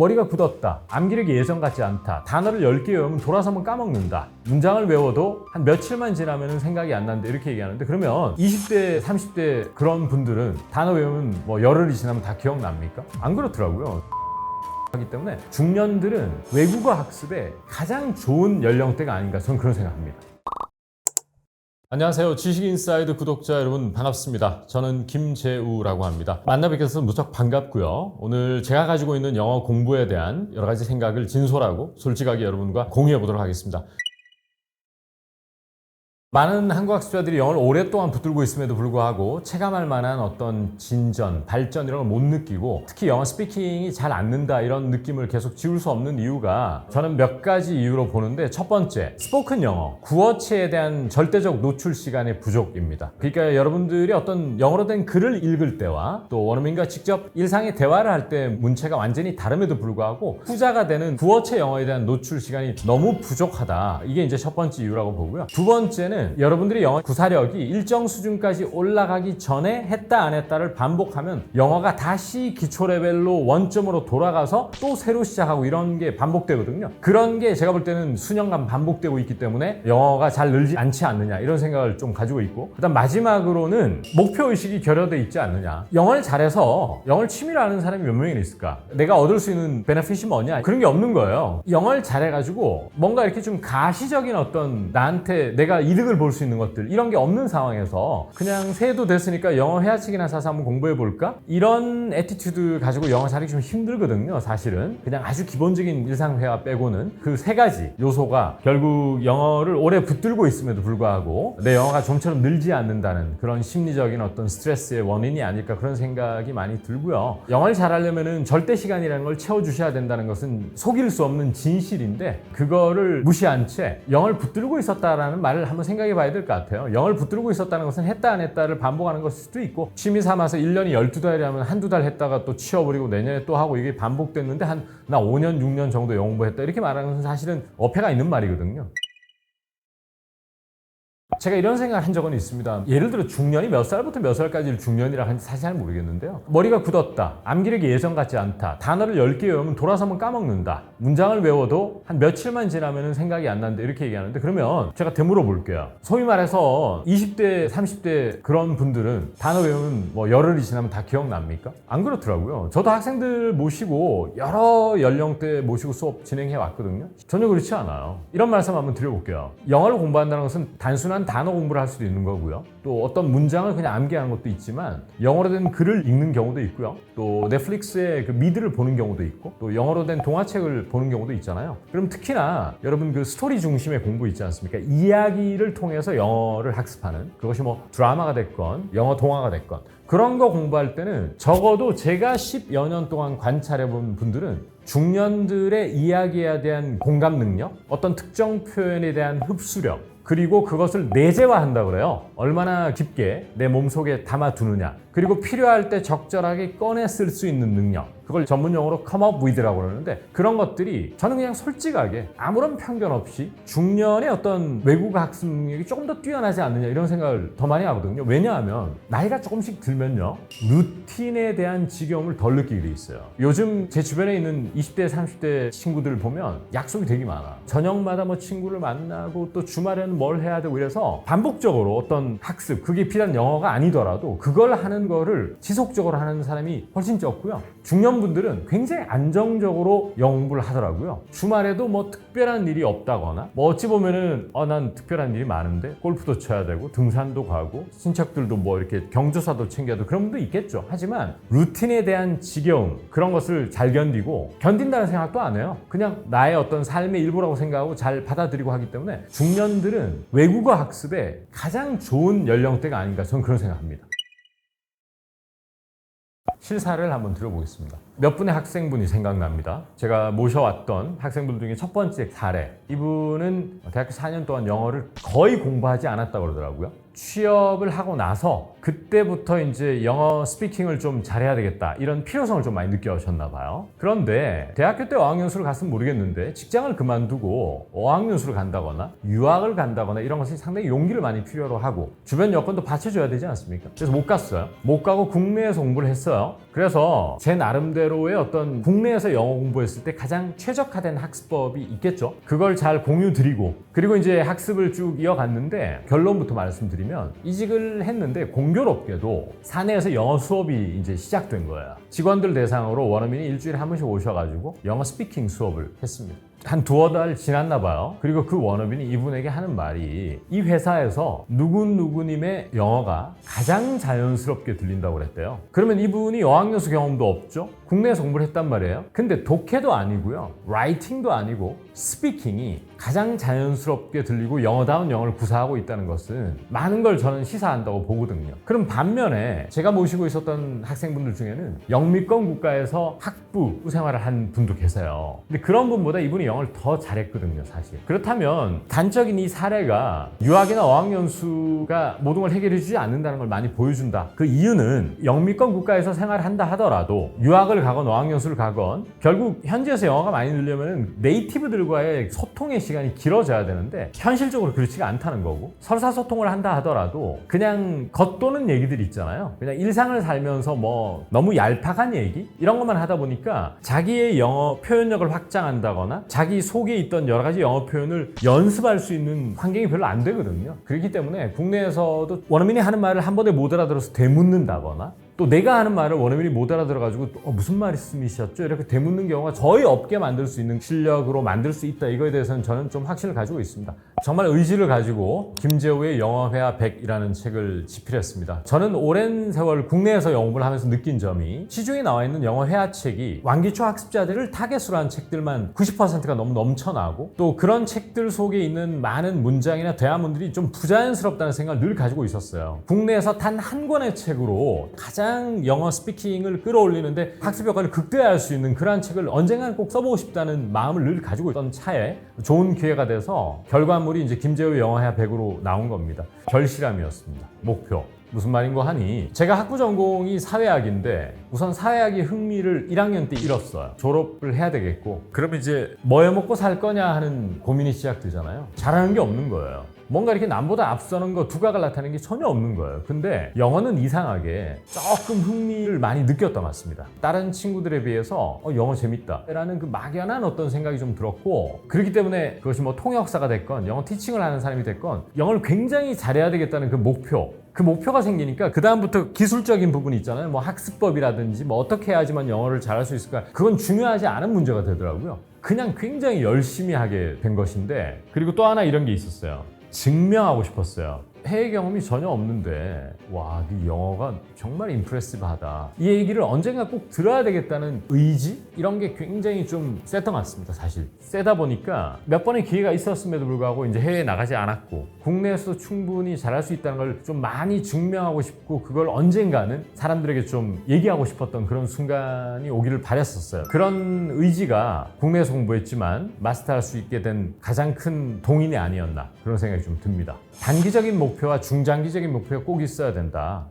머리가 굳었다. 암기력이 예전 같지 않다. 단어를 10개 외우면 돌아서면 까먹는다. 문장을 외워도 한 며칠만 지나면 생각이 안 나는데 이렇게 얘기하는데, 그러면 20대, 30대 그런 분들은 단어 외우면 뭐 열흘이 지나면 다 기억납니까? 안 그렇더라고요. 하기 때문에 중년들은 외국어 학습에 가장 좋은 연령대가 아닌가, 저는 그런 생각합니다. 안녕하세요. 지식인사이드 구독자 여러분, 반갑습니다. 저는 김재우라고 합니다. 만나 뵙게 돼서 무척 반갑고요. 오늘 제가 가지고 있는 영어 공부에 대한 여러 가지 생각을 진솔하고 솔직하게 여러분과 공유해 보도록 하겠습니다. 많은 한국 학습자들이 영어를 오랫동안 붙들고 있음에도 불구하고 체감할 만한 어떤 진전, 발전 이런 걸 못 느끼고, 특히 영어 스피킹이 잘 안 는다 이런 느낌을 계속 지울 수 없는 이유가 저는 몇 가지 이유로 보는데, 첫 번째, 스포큰 영어, 구어체에 대한 절대적 노출 시간의 부족입니다. 그러니까 여러분들이 어떤 영어로 된 글을 읽을 때와 또 원어민과 직접 일상의 대화를 할 때 문체가 완전히 다름에도 불구하고 후자가 되는 구어체 영어에 대한 노출 시간이 너무 부족하다. 이게 이제 첫 번째 이유라고 보고요. 두 번째는 여러분들이 영어 구사력이 일정 수준까지 올라가기 전에 했다 안 했다를 반복하면 영어가 다시 기초 레벨로 원점으로 돌아가서 또 새로 시작하고 이런 게 반복되거든요. 그런 게 제가 볼 때는 수년간 반복되고 있기 때문에 영어가 잘 늘지 않지 않느냐, 이런 생각을 좀 가지고 있고, 그다음 마지막으로는 목표의식이 결여돼 있지 않느냐. 영어를 잘해서 영어를 취미로 하는 사람이 몇 명이나 있을까? 내가 얻을 수 있는 베네핏이 뭐냐? 그런 게 없는 거예요. 영어를 잘해가지고 뭔가 이렇게 좀 가시적인 어떤 나한테 내가 이득을 볼 수 있는 것들, 이런 게 없는 상황에서 그냥 새해도 됐으니까 영어 회화책이나 사서 한번 공부해 볼까? 이런 애티튜드 가지고 영어 잘하기 좀 힘들거든요. 사실은 그냥 아주 기본적인 일상 회화 빼고는 그 세 가지 요소가 결국 영어를 오래 붙들고 있음에도 불구하고 내 영어가 좀처럼 늘지 않는다는 그런 심리적인 어떤 스트레스의 원인이 아닐까, 그런 생각이 많이 들고요. 영어를 잘하려면은 절대 시간이라는 걸 채워주셔야 된다는 것은 속일 수 없는 진실인데, 그거를 무시한 채 영어를 붙들고 있었다라는 말을 한번 생각해 봐야 될 것 같아요. 영어를 붙들고 있었다는 것은 했다 안 했다를 반복하는 것일 수도 있고, 취미 삼아서 1년이 12달이라면 한두 달 했다가 또 치워버리고 내년에 또 하고, 이게 반복됐는데 나 5년 6년 정도 영어 공부했다 이렇게 말하는 것은 사실은 어폐가 있는 말이거든요. 제가 이런 생각을 한 적은 있습니다. 예를 들어 중년이 몇 살부터 몇 살까지를 중년이라 하는지 사실 잘 모르겠는데요. 머리가 굳었다. 암기력이 예전 같지 않다. 단어를 10개 외우면 돌아서면 까먹는다. 문장을 외워도 한 며칠만 지나면 생각이 안 나는데 이렇게 얘기하는데, 그러면 제가 되물어 볼게요. 소위 말해서 20대, 30대 그런 분들은 단어 외우면 뭐 열흘이 지나면 다 기억납니까? 안 그렇더라고요. 저도 학생들 모시고 여러 연령대 모시고 수업 진행해 왔거든요. 전혀 그렇지 않아요. 이런 말씀 한번 드려볼게요. 영어를 공부한다는 것은 단순한 단어 공부를 할 수도 있는 거고요. 또 어떤 문장을 그냥 암기하는 것도 있지만, 영어로 된 글을 읽는 경우도 있고요. 또 넷플릭스의 그 미드를 보는 경우도 있고, 또 영어로 된 동화책을 보는 경우도 있잖아요. 그럼 특히나 여러분 그 스토리 중심의 공부 있지 않습니까? 이야기를 통해서 영어를 학습하는, 그것이 뭐 드라마가 됐건 영어 동화가 됐건 그런 거 공부할 때는 적어도 제가 10여 년 동안 관찰해 본 분들은 중년들의 이야기에 대한 공감 능력, 어떤 특정 표현에 대한 흡수력, 그리고 그것을 내재화한다 그래요. 얼마나 깊게 내 몸속에 담아두느냐, 그리고 필요할 때 적절하게 꺼내 쓸 수 있는 능력, 그걸 전문 용어로 come up with라고 그러는데, 그런 것들이 저는 그냥 솔직하게 아무런 편견 없이 중년의 어떤 외국어 학습 능력이 조금 더 뛰어나지 않느냐, 이런 생각을 더 많이 하거든요. 왜냐하면 나이가 조금씩 들면요, 루틴에 대한 지겨움을 덜 느끼게 돼 있어요. 요즘 제 주변에 있는 20대, 30대 친구들 보면 약속이 되게 많아. 저녁마다 뭐 친구를 만나고 또 주말에는 뭘 해야 되고, 이래서 반복적으로 어떤 학습, 그게 비단 영어가 아니더라도 그걸 하는 거를 지속적으로 하는 사람이 훨씬 적고요. 중년분들은 굉장히 안정적으로 영어 공부를 하더라고요. 주말에도 뭐 특별한 일이 없다거나, 뭐 어찌 보면은 난 특별한 일이 많은데 골프도 쳐야 되고 등산도 가고 친척들도 뭐 이렇게 경조사도 챙겨야 되고 그런 분도 있겠죠. 하지만 루틴에 대한 지겨움, 그런 것을 잘 견디고, 견딘다는 생각도 안 해요. 그냥 나의 어떤 삶의 일부라고 생각하고 잘 받아들이고 하기 때문에 중년들은 외국어 학습에 가장 좋은 연령대가 아닌가, 저는 그런 생각합니다. 실사를 한번 들어보겠습니다. 몇 분의 학생분이 생각납니다. 제가 모셔왔던 학생분 중에 첫 번째 사례, 이분은 대학교 4년 동안 영어를 거의 공부하지 않았다고 그러더라고요. 취업을 하고 나서 그때부터 이제 영어 스피킹을 좀 잘해야 되겠다, 이런 필요성을 좀 많이 느껴졌나 봐요. 그런데 대학교 때 어학연수를 갔으면 모르겠는데 직장을 그만두고 어학연수를 간다거나 유학을 간다거나 이런 것이 상당히 용기를 많이 필요로 하고, 주변 여건도 받쳐줘야 되지 않습니까? 그래서 못 갔어요. 못 가고 국내에서 공부를 했어요. 그래서 제 나름대로의 어떤 국내에서 영어 공부했을 때 가장 최적화된 학습법이 있겠죠. 그걸 잘 공유 드리고, 그리고 이제 학습을 쭉 이어갔는데 결론부터 말씀드리면 이직을 했는데 공교롭게도 사내에서 영어 수업이 이제 시작된 거예요. 직원들 대상으로 원어민이 일주일에 한 번씩 오셔가지고 영어 스피킹 수업을 했습니다. 한 두어 달 지났나 봐요. 그리고 그 원어민이 이분에게 하는 말이 이 회사에서 누구님의 영어가 가장 자연스럽게 들린다고 그랬대요. 그러면 이분이 어학연수 경험도 없죠? 국내에서 공부를 했단 말이에요. 근데 독해도 아니고요, 라이팅도 아니고 스피킹이 가장 자연스럽게 들리고 영어다운 영어를 구사하고 있다는 것은 많은 걸 저는 시사한다고 보거든요. 그럼 반면에 제가 모시고 있었던 학생분들 중에는 영미권 국가에서 학부 생활을 한 분도 계세요. 근데 그런 분보다 이분이 영어를 더 잘했거든요, 사실. 그렇다면 단적인 이 사례가 유학이나 어학연수가 모든 걸 해결해 주지 않는다는 걸 많이 보여준다. 그 이유는 영미권 국가에서 생활을 한다 하더라도 유학을 가건 어학연수를 가건 결국 현지에서 영어가 많이 늘려면 네이티브들과의 소통의 시간이 길어져야 되는데 현실적으로 그렇지가 않다는 거고, 설사소통을 한다 하더라도 그냥 겉도는 얘기들 있잖아요. 그냥 일상을 살면서 뭐 너무 얄팍한 얘기? 이런 것만 하다 보니까 자기의 영어 표현력을 확장한다거나 자기 속에 있던 여러 가지 영어 표현을 연습할 수 있는 환경이 별로 안 되거든요. 그렇기 때문에 국내에서도 원어민이 하는 말을 한 번에 못 알아들어서 되묻는다거나, 또 내가 하는 말을 원어민이 못 알아들어가지고 무슨 말씀이셨죠? 이렇게 되묻는 경우가 거의 없게 만들 수 있는 실력으로 만들 수 있다. 이거에 대해서는 저는 좀 확신을 가지고 있습니다. 정말 의지를 가지고 김재호의 영어회화 100이라는 책을 집필했습니다. 저는 오랜 세월 국내에서 영업을 하면서 느낀 점이 시중에 나와 있는 영어회화책이 완기초 학습자들을 타겟으로 한 책들만 90%가 너무 넘쳐나고, 또 그런 책들 속에 있는 많은 문장이나 대화문들이 좀 부자연스럽다는 생각을 늘 가지고 있었어요. 국내에서 단 한 권의 책으로 가장 영어 스피킹을 끌어올리는데 학습 효과를 극대화할 수 있는 그러한 책을 언젠가는 꼭 써보고 싶다는 마음을 늘 가지고 있던 차에 좋은 기회가 돼서 결과물이 이제 김재호의 영어회화 100으로 나온 겁니다. 결실함이었습니다. 목표. 무슨 말인고 하니, 제가 학부 전공이 사회학인데 우선 사회학의 흥미를 1학년 때 잃었어요. 졸업을 해야 되겠고, 그럼 이제 뭐 해먹고 살 거냐 하는 고민이 시작되잖아요. 잘하는 게 없는 거예요. 뭔가 이렇게 남보다 앞서는 거, 두각을 나타내는 게 전혀 없는 거예요. 근데 영어는 이상하게 조금 흥미를 많이 느꼈던 것 같습니다. 다른 친구들에 비해서 영어 재밌다 라는 그 막연한 어떤 생각이 좀 들었고, 그렇기 때문에 그것이 뭐 통역사가 됐건 영어 티칭을 하는 사람이 됐건 영어를 굉장히 잘해야 되겠다는 그 목표가 생기니까 그 다음부터 기술적인 부분이 있잖아요. 뭐 학습법이라든지 뭐 어떻게 해야지만 영어를 잘할 수 있을까, 그건 중요하지 않은 문제가 되더라고요. 그냥 굉장히 열심히 하게 된 것인데, 그리고 또 하나 이런 게 있었어요. 증명하고 싶었어요. 해외 경험이 전혀 없는데 와, 네 영어가 정말 임프레시브하다, 이 얘기를 언젠가 꼭 들어야 되겠다는 의지? 이런 게 굉장히 좀 셌던 것 같습니다. 사실 세다 보니까 몇 번의 기회가 있었음에도 불구하고 이제 해외에 나가지 않았고, 국내에서도 충분히 잘할 수 있다는 걸 좀 많이 증명하고 싶고, 그걸 언젠가는 사람들에게 좀 얘기하고 싶었던 그런 순간이 오기를 바랬었어요. 그런 의지가 국내에서 공부했지만 마스터할 수 있게 된 가장 큰 동인이 아니었나, 그런 생각이 좀 듭니다. 단기적인 목표와 중장기적인 목표가 꼭 있어야 된다.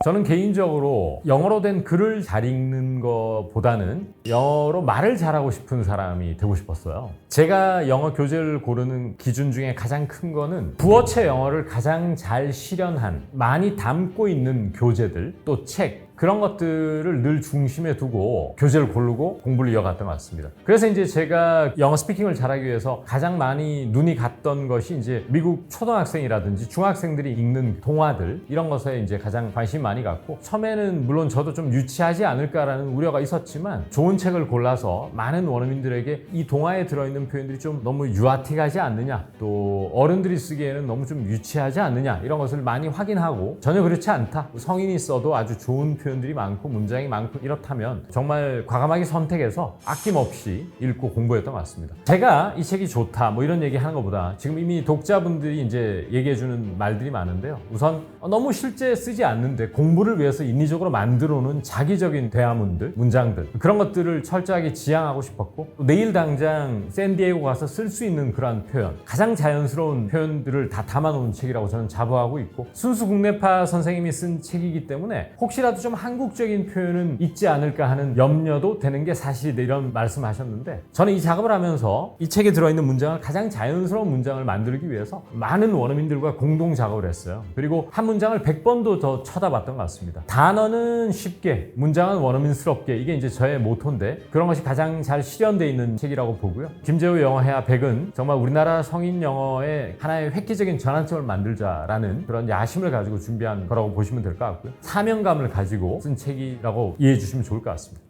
저는 개인적으로 영어로 된 글을 잘 읽는 것보다는 영어로 말을 잘하고 싶은 사람이 되고 싶었어요. 제가 영어 교재를 고르는 기준 중에 가장 큰 거는 부어체 영어를 가장 잘 실현한, 많이 담고 있는 교재들, 또 책, 그런 것들을 늘 중심에 두고 교재를 고르고 공부를 이어갔던 것 같습니다. 그래서 이제 제가 영어 스피킹을 잘하기 위해서 가장 많이 눈이 갔던 것이 이제 미국 초등학생이라든지 중학생들이 읽는 동화들, 이런 것에 이제 가장 관심이 많이 갔고, 처음에는 물론 저도 좀 유치하지 않을까라는 우려가 있었지만 좋은 책을 골라서 많은 원어민들에게 이 동화에 들어있는 표현들이 좀 너무 유아틱하지 않느냐, 또 어른들이 쓰기에는 너무 좀 유치하지 않느냐, 이런 것을 많이 확인하고 전혀 그렇지 않다, 성인이 써도 아주 좋은 표현들이 많고 문장이 많고, 이렇다면 정말 과감하게 선택해서 아낌없이 읽고 공부했던 것 같습니다. 제가 이 책이 좋다 뭐 이런 얘기 하는 것보다 지금 이미 독자분들이 이제 얘기해주는 말들이 많은데요. 우선 너무 실제 쓰지 않는데 공부를 위해서 인위적으로 만들어 놓은 자기적인 대화문들, 문장들, 그런 것들을 철저하게 지향하고 싶었고, 또 내일 당장 샌디에이고 가서 쓸 수 있는 그런 표현, 가장 자연스러운 표현들을 다 담아놓은 책이라고 저는 자부하고 있고, 순수 국내파 선생님이 쓴 책이기 때문에 혹시라도 좀 좀 한국적인 표현은 있지 않을까 하는 염려도 되는 게 사실이다, 이런 말씀하셨는데, 저는 이 작업을 하면서 이 책에 들어있는 문장을 가장 자연스러운 문장을 만들기 위해서 많은 원어민들과 공동 작업을 했어요. 그리고 한 문장을 100번도 더 쳐다봤던 것 같습니다. 단어는 쉽게, 문장은 원어민스럽게, 이게 이제 저의 모토인데 그런 것이 가장 잘 실현되어 있는 책이라고 보고요. 김재우 영어회화 100은 정말 우리나라 성인 영어의 하나의 획기적인 전환점을 만들자라는 그런 야심을 가지고 준비한 거라고 보시면 될 것 같고요. 사명감을 가지고 쓴 책이라고 이해해 주시면 좋을 것 같습니다.